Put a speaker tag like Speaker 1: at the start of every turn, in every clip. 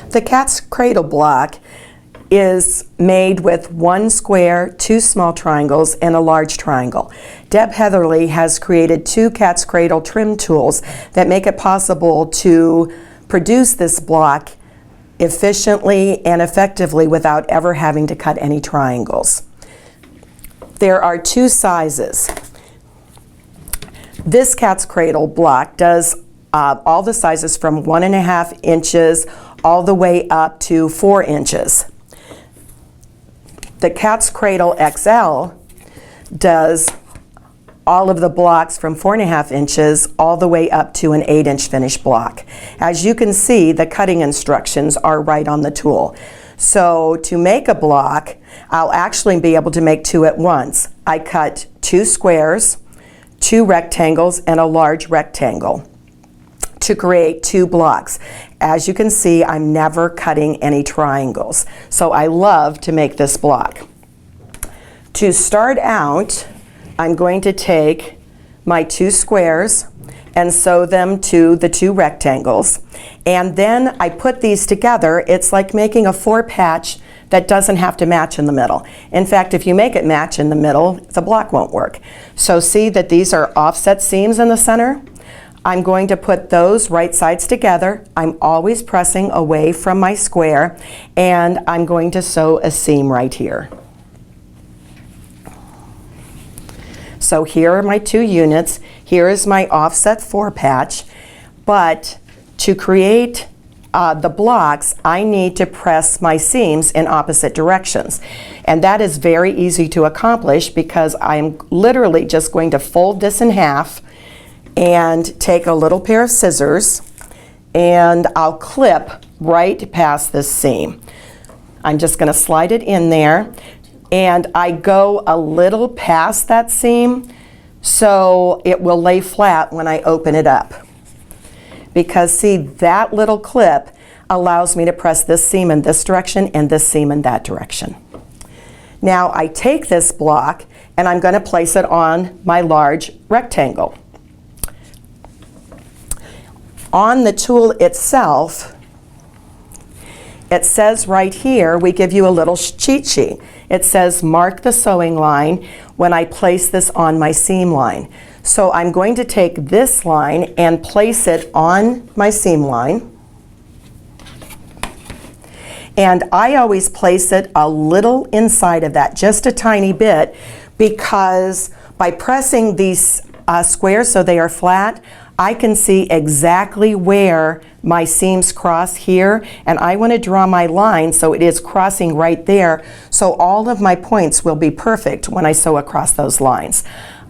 Speaker 1: The cat's cradle block is made with 1 square, 2 small triangles, and a large triangle. Deb Heatherly has created 2 cat's cradle trim tools that make it possible to produce this block efficiently and effectively without ever having to cut any triangles. There are 2 sizes. This cat's cradle block does all the sizes from 1.5 inches all the way up to 4 inches. The cat's cradle XL does all of the blocks from 4.5 inches all the way up to an 8-inch finished block. As you can see, the cutting instructions are right on the tool. So to make a block, I'll actually be able to make 2 at once. I cut 2 squares, 2 rectangles, and a large rectangle to create 2 blocks. As you can see, I'm never cutting any triangles. So I love to make this block. To start out, I'm going to take my 2 squares and sew them to the 2 rectangles. And then I put these together. It's like making a 4-patch that doesn't have to match in the middle. In fact, if you make it match in the middle, the block won't work. So see that these are offset seams in the center? I'm going to put those right sides together. I'm always pressing away from my square, and I'm going to sew a seam right here. So here are my 2 units. Here is my offset 4-patch, but to create the blocks, I need to press my seams in opposite directions. And that is very easy to accomplish because I'm literally just going to fold this in half and take a little pair of scissors, and I'll clip right past this seam. I'm just going to slide it in there, and I go a little past that seam so it will lay flat when I open it up. Because see, that little clip allows me to press this seam in this direction and this seam in that direction. Now I take this block and I'm going to place it on my large rectangle. On the tool itself, it says right here, we give you a little cheat sheet. It says mark the sewing line when I place this on my seam line. So I'm going to take this line and place it on my seam line. And I always place it a little inside of that, just a tiny bit, because by pressing these squares so they are flat, I can see exactly where my seams cross here, and I want to draw my line so it is crossing right there, so all of my points will be perfect when I sew across those lines.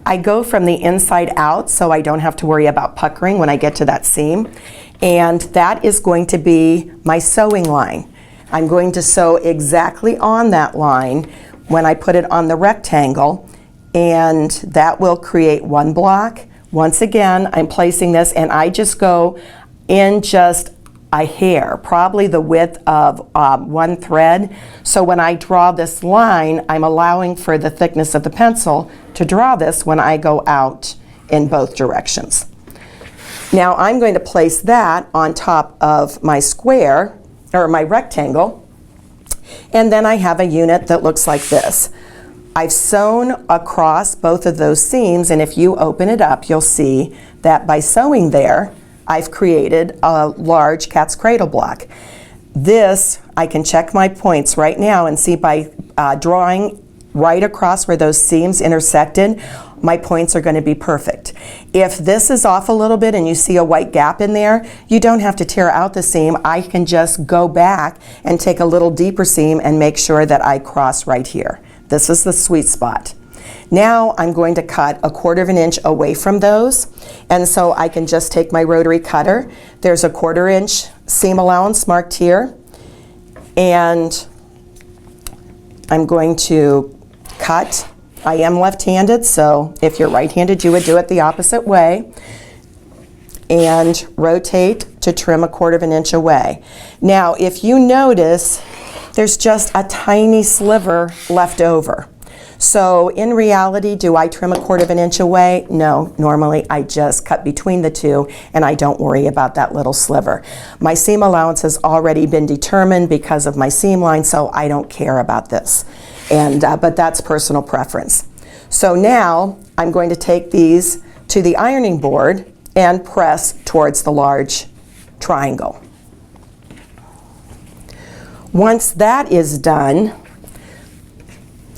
Speaker 1: I go from the inside out so I don't have to worry about puckering when I get to that seam, and that is going to be my sewing line. I'm going to sew exactly on that line when I put it on the rectangle, and that will create 1 block. Once again, I'm placing this, and I just go in just a hair, probably the width of 1 thread. So when I draw this line, I'm allowing for the thickness of the pencil to draw this when I go out in both directions. Now I'm going to place that on top of my square, or my rectangle, and then I have a unit that looks like this. I've sewn across both of those seams, and if you open it up, you'll see that by sewing there, I've created a large cat's cradle block. This, I can check my points right now and see by drawing right across where those seams intersected, my points are going to be perfect. If this is off a little bit and you see a white gap in there, you don't have to tear out the seam. I can just go back and take a little deeper seam and make sure that I cross right here. This is the sweet spot. Now I'm going to cut 1/4 inch away from those, and so I can just take my rotary cutter. There's a 1/4 inch seam allowance marked here, and I'm going to cut. I am left-handed, so if you're right-handed, you would do it the opposite way, and rotate to trim 1/4 inch away. Now, if you notice, there's just a tiny sliver left over. So in reality, do I trim 1/4 inch away? No, normally I just cut between the two and I don't worry about that little sliver. My seam allowance has already been determined because of my seam line, so I don't care about this. But that's personal preference. So now I'm going to take these to the ironing board and press towards the large triangle. Once that is done,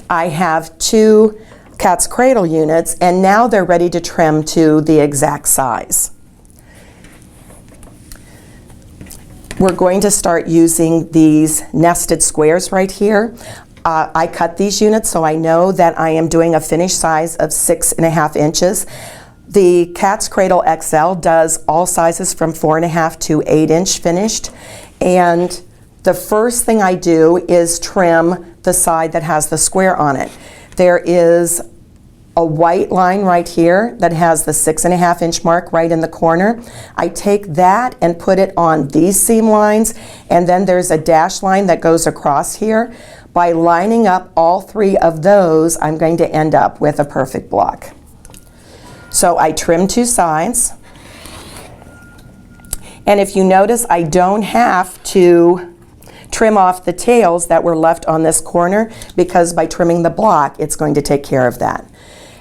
Speaker 1: I have 2 cat's cradle units, and now they're ready to trim to the exact size. We're going to start using these nested squares right here. I cut these units so I know that I am doing a finished size of 6.5 inches. The Cat's Cradle XL does all sizes from 4.5 to 8 inch finished, and the first thing I do is trim the side that has the square on it. There is a white line right here that has the 6.5 inch mark right in the corner. I take that and put it on these seam lines, and then there's a dash line that goes across here. By lining up all 3 of those, I'm going to end up with a perfect block. So I trim 2 sides, and if you notice, I don't have to trim off the tails that were left on this corner, because by trimming the block, it's going to take care of that.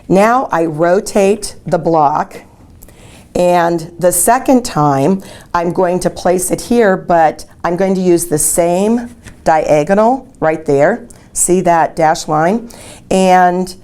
Speaker 1: Now I rotate the block, and the second time I'm going to place it here, but I'm going to use the same diagonal right there. See that dash line? And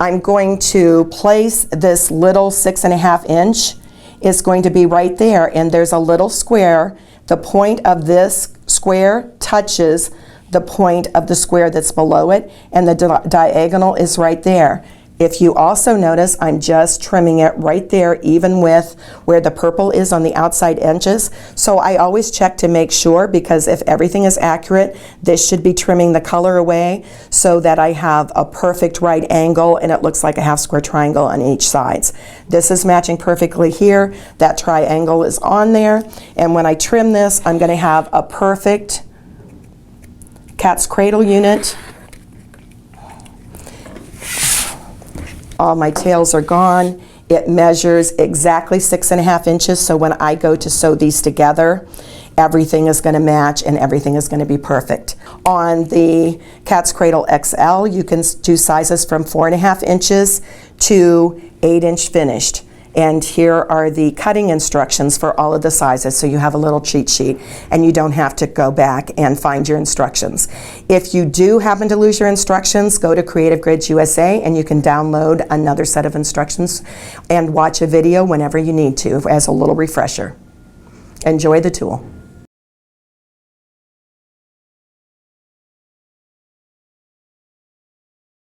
Speaker 1: I'm going to place this little 6.5 inch is going to be right there, and there's a little square. The point of this square touches the point of the square that's below it, and the diagonal is right there. If you also notice, I'm just trimming it right there, even with where the purple is on the outside edges. So I always check to make sure, because if everything is accurate, this should be trimming the color away so that I have a perfect right angle and it looks like a half square triangle on each side. This is matching perfectly here. That triangle is on there. And when I trim this, I'm going to have a perfect Cat's Cradle unit. All my tails are gone. It measures exactly 6.5 inches, so when I go to sew these together, everything is going to match and everything is going to be perfect. On the Cat's Cradle XL, you can do sizes from 4.5 inches to 8 inch finished. And here are the cutting instructions for all of the sizes, so you have a little cheat sheet and you don't have to go back and find your instructions. If you do happen to lose your instructions, go to Creative Grids USA and you can download another set of instructions and watch a video whenever you need to as a little refresher. Enjoy the tool.